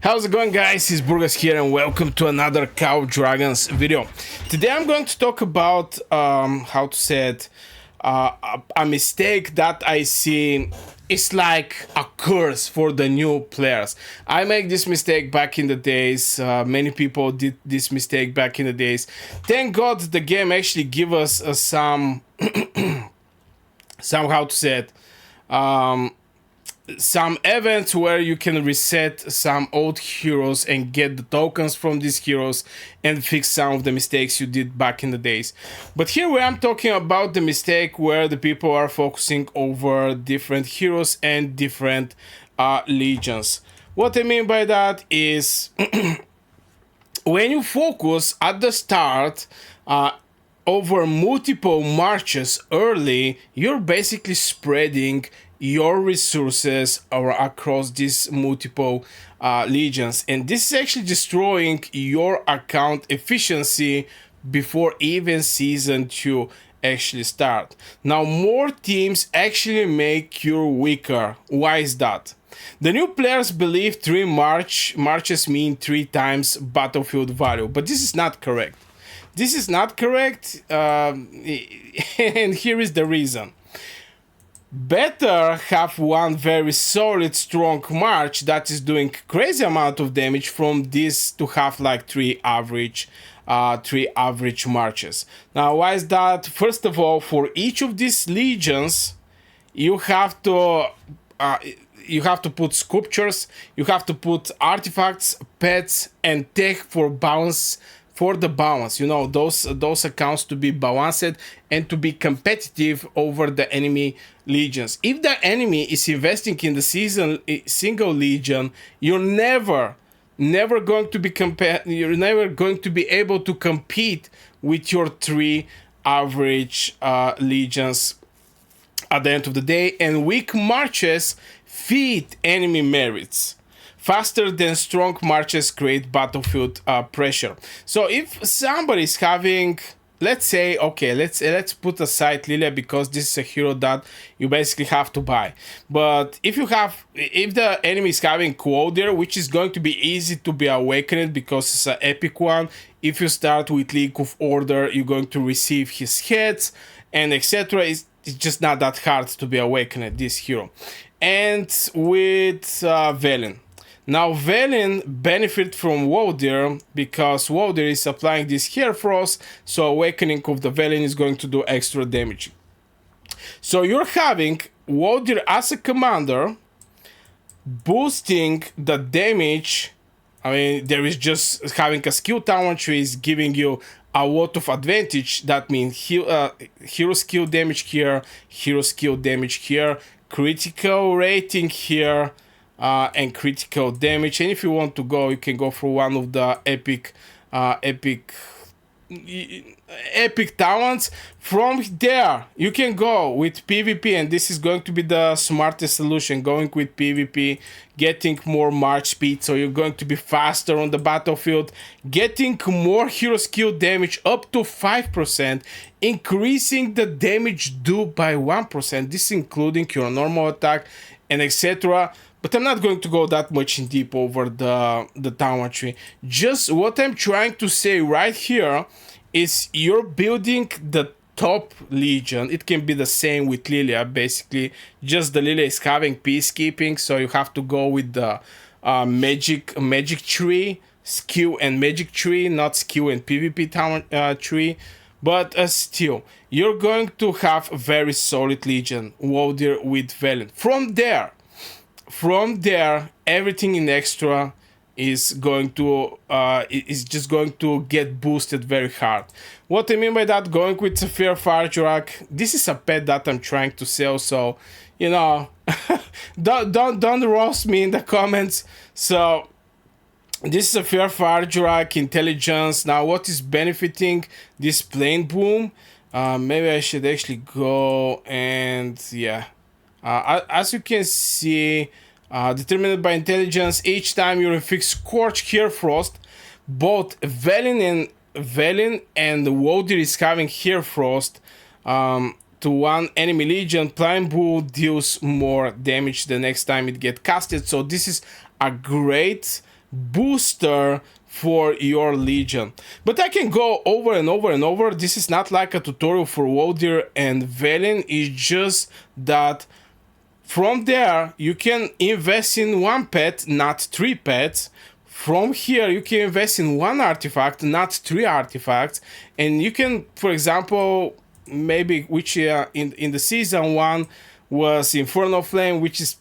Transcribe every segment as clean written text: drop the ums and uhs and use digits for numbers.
How's it going, guys? It's Burgas here and welcome to another Cow Dragons video. Today I'm going to talk about how to say it, a mistake that I see is like a curse for the new players. I make this mistake back in the days. Many people did this mistake back in the days. Thank God the game actually give us some how to say it, some events where you can reset some old heroes and get the tokens from these heroes and fix some of the mistakes you did back in the days. But here where I'm talking about the mistake where the people are focusing over different heroes and different legions. What I mean by that is when you focus at the start over multiple marches early, you're basically spreading your resources across these multiple legions, and this is actually destroying your account efficiency before even season 2 actually start. Now more teams actually make you weaker. Why is that? The new players believe 3 marches mean 3 times battlefield value, but this is not correct. This is not correct, and here is the reason. Better have one very solid strong march that is doing crazy amount of damage from this to have like three average marches. Now why is that? First of all, for each of these legions you have to put sculptures, you have to put artifacts, pets, and tech for balance. For the balance, you know, those accounts to be balanced and to be competitive over the enemy legions. If the enemy is investing in the single legion, you're never going to be you're never going to be able to compete with your 3 average legions at the end of the day. And weak marches feed enemy merits faster than strong marches create battlefield pressure. So if somebody is having, let's say, okay, let's put aside Lilia because this is a hero that you basically have to buy. But if the enemy is having Quodir, which is going to be easy to be awakened because it's an epic one. If you start with League of Order, you're going to receive his heads and etc. It's just not that hard to be awakened, this hero. And with Velen. Now Velen benefit from Wodir because Wodir is applying this Hair Frost, so awakening of the Velen is going to do extra damage. So you're having Wodir as a commander boosting the damage. I mean, there is just having a skill talent tree is giving you a lot of advantage. That means hero skill damage here, hero skill damage here, critical rating here, and critical damage. And if you want to go, you can go for one of the epic talents. From there you can go with PvP, and this is going to be the smartest solution, going with PvP, getting more march speed, so you're going to be faster on the battlefield, getting more hero skill damage up to 5%, increasing the damage due by 1%, this including your normal attack and etc. But I'm not going to go that much in deep over the talent tree. Just what I'm trying to say right here is you're building the top legion. It can be the same with Lilia, basically. Just the Lilia is having peacekeeping, so you have to go with the magic tree, skill and magic tree, not skill and PvP talent tree. But still, you're going to have a very solid legion, Wodir with Velen. From there, everything in extra is going to just going to get boosted very hard. What I mean by that, going with Sapphire Farjurak, this is a pet that I'm trying to sell, so you know, don't roast me in the comments. So this is a Sapphire Farjurak intelligence. Now what is benefiting this plane boom? Maybe I should actually go and yeah. As you can see, determined by intelligence, each time you inflict Scorch Hair Frost, both Velen and Wodir is having Hair Frost to one enemy legion. Prime Bull deals more damage the next time it gets casted, so this is a great booster for your legion. But I can go over and over and over. This is not like a tutorial for Wodir and Velen. It's just that from there you can invest in one pet, not 3 pets. From here you can invest in 1 artifact, not 3 artifacts. And you can, for example, maybe which in the season 1 was Infernal Flame, which is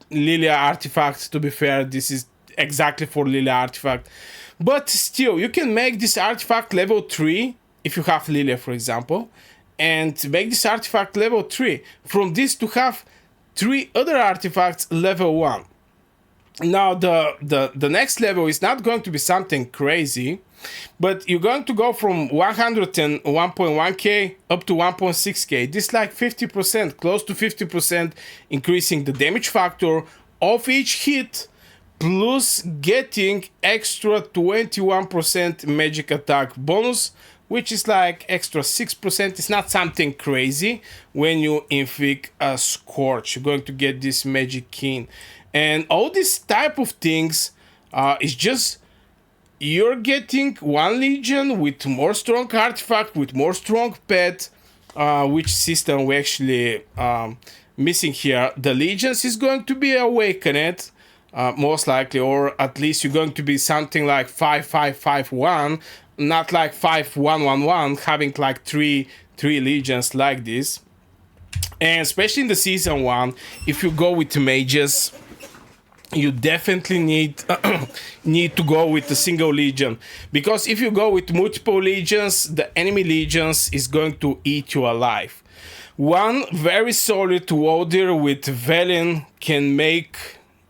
Lilia artifact. To be fair, this is exactly for Lilia artifact. But still, you can make this artifact level 3 if you have Lilia, for example, and make this artifact level 3. From this to have 3 other artifacts level 1. Now the next level is not going to be something crazy, but you're going to go from 101.1k up to 1.6k. This is like 50%, close to 50% increasing the damage factor of each hit, plus getting extra 21% magic attack bonus, which is like extra 6%. It's not something crazy. When you inflict a Scorch, you're going to get this magic keen. And all this type of things is just you're getting 1 legion with more strong artifact, with more strong pet, which system we actually missing here. The legions is going to be awakened, most likely, or at least you're going to be something like 5-5-5-1, not like 5-1-1-1, having like three legions like this. And especially in the season 1, if you go with mages, you definitely need to go with a single legion, because if you go with multiple legions, the enemy legions is going to eat you alive. One very solid Wodir with Velen can make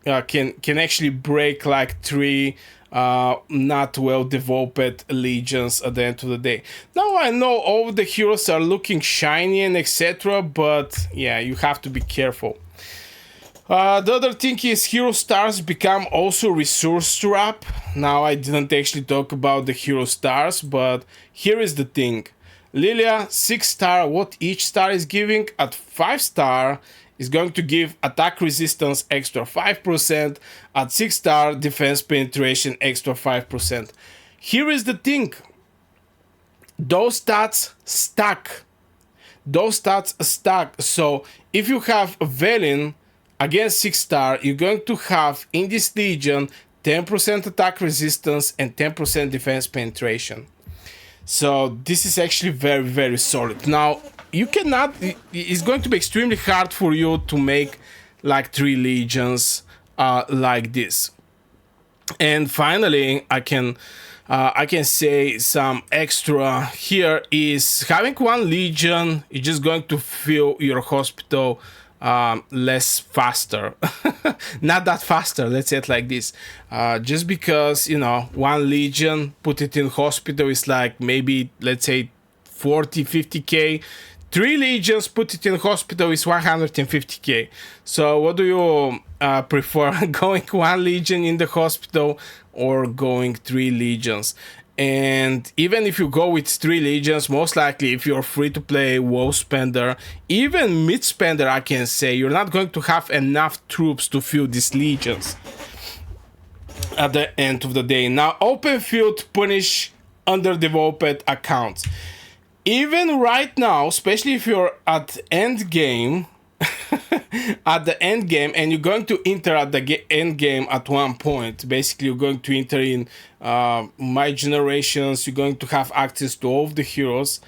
can actually break like 3 not well developed legions at the end of the day. Now I know all the heroes are looking shiny and etc., but yeah, you have to be careful. The other thing is hero stars become also resource trap. Now I didn't actually talk about the hero stars, but here is the thing. Lilia 6 star, what each star is giving at 5 star is going to give attack resistance extra 5%, at 6 star defense penetration extra 5%. Here is the thing. Those stats stack. So if you have Velen against 6 star, you're going to have in this legion 10% attack resistance and 10% defense penetration. So this is actually very, very solid. Now you cannot, it's going to be extremely hard for you to make like 3 legions like this. And finally, I can say some extra here is having 1 legion is just going to fill your hospital less faster. Not that faster, let's say it like this. Just because, you know, 1 legion, put it in hospital is like maybe, let's say 40-50k. 3 legions, put it in hospital is 150k. So what do you prefer, going 1 legion in the hospital or going 3 legions? And even if you go with 3 legions, most likely if you're free to play WoW spender, even mid spender, I can say, you're not going to have enough troops to fill these legions at the end of the day. Now, open field punish underdeveloped accounts. Even right now, especially if you're at end game, and you're going to enter at the end game at one point, basically you're going to enter in my generations, you're going to have access to all of the heroes.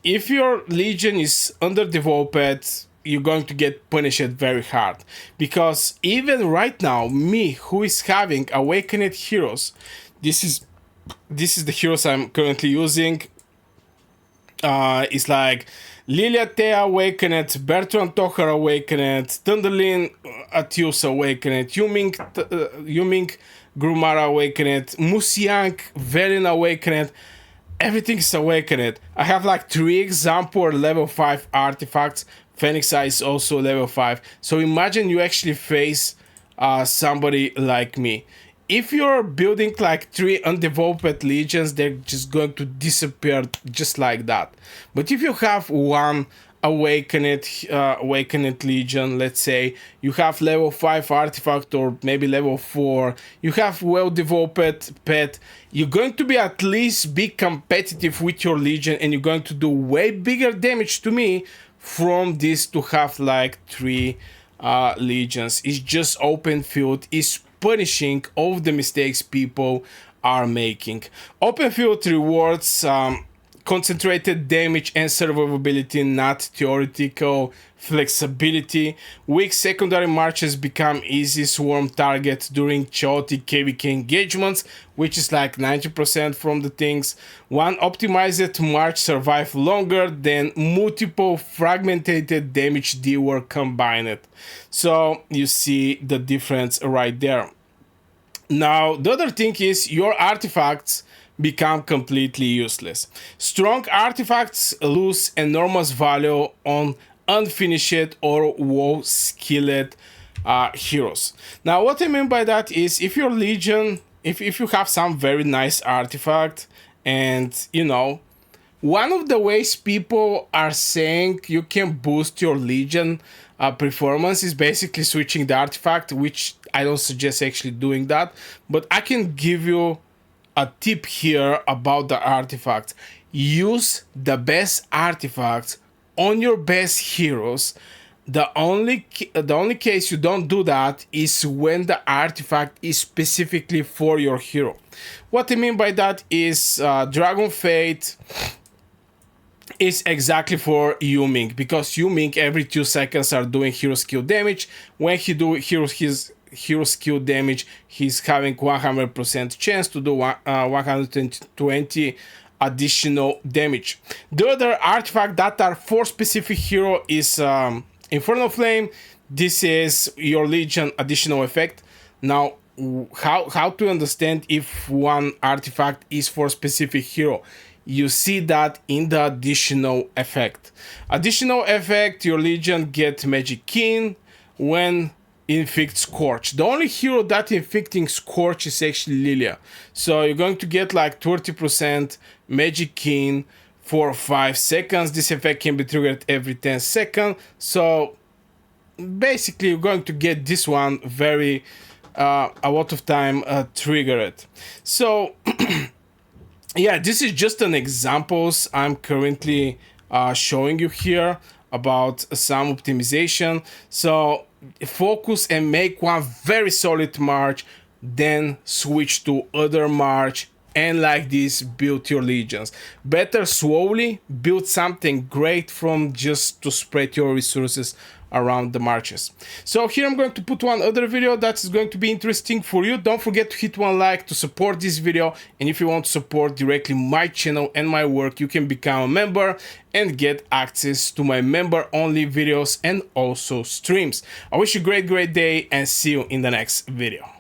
If your legion is underdeveloped, you're going to get punished very hard, because even right now, me who is having awakened heroes, this is the heroes I'm currently using. It's like Lilia Thea awakened, Bertrand Tocher awakened, Thunderlin Atius awakened, Yuming Grumara awakened, Musiank Velen awakened. Everything is awakened. I have like 3 example level 5 artifacts. Phoenix Eye is also level 5. So imagine you actually face somebody like me. If you're building like 3 undeveloped legions, they're just going to disappear just like that. But if you have 1 awakened legion, let's say you have level 5 artifact or maybe level 4, you have well developed pet, you're going to be at least be competitive with your legion, and you're going to do way bigger damage to me from this to have like 3 legions. It's just open field, is punishing all the mistakes people are making. Open field rewards concentrated damage and survivability, not theoretical flexibility. Weak secondary marches become easy swarm targets during chaotic KVK engagements, which is like 90% from the things. One optimized march survive longer than multiple fragmented damage dealer combined. So you see the difference right there. Now, the other thing is your artifacts become completely useless. Strong artifacts lose enormous value on unfinished or low skilled heroes. Now, what I mean by that is if your legion, if you have some very nice artifact, and you know, one of the ways people are saying you can boost your legion performance is basically switching the artifact, which I don't suggest actually doing that, but I can give you a tip here about the artifacts. Use the best artifacts on your best heroes. The only case you don't do that is when the artifact is specifically for your hero. What I mean by that is Dragon Fate is exactly for Yuming, because Yuming every 2 seconds are doing hero skill damage. When he do his hero skill damage, he's having 100% chance to do 120 additional damage. The other artifact that are for specific hero is Infernal Flame. This is your legion additional effect. Now, how to understand if one artifact is for specific hero? You see that in the additional effect. Additional effect, your legion get Magic Keen when inflict Scorch. The only hero that inflicting Scorch is actually Lilia. So you're going to get like 30% Magic Keen for 5 seconds. This effect can be triggered every 10 seconds. So basically you're going to get this one very a lot of time triggered. So yeah, this is just an examples I'm currently showing you here about some optimization. So focus and make one very solid march, then switch to other march, and like this build your legions. Better slowly build something great from just to spread your resources around the marches. So here I'm going to put one other video that is going to be interesting for you. Don't forget to hit one like to support this video, and if you want to support directly my channel and my work, you can become a member and get access to my member only videos and also streams. I wish you a great day and see you in the next video.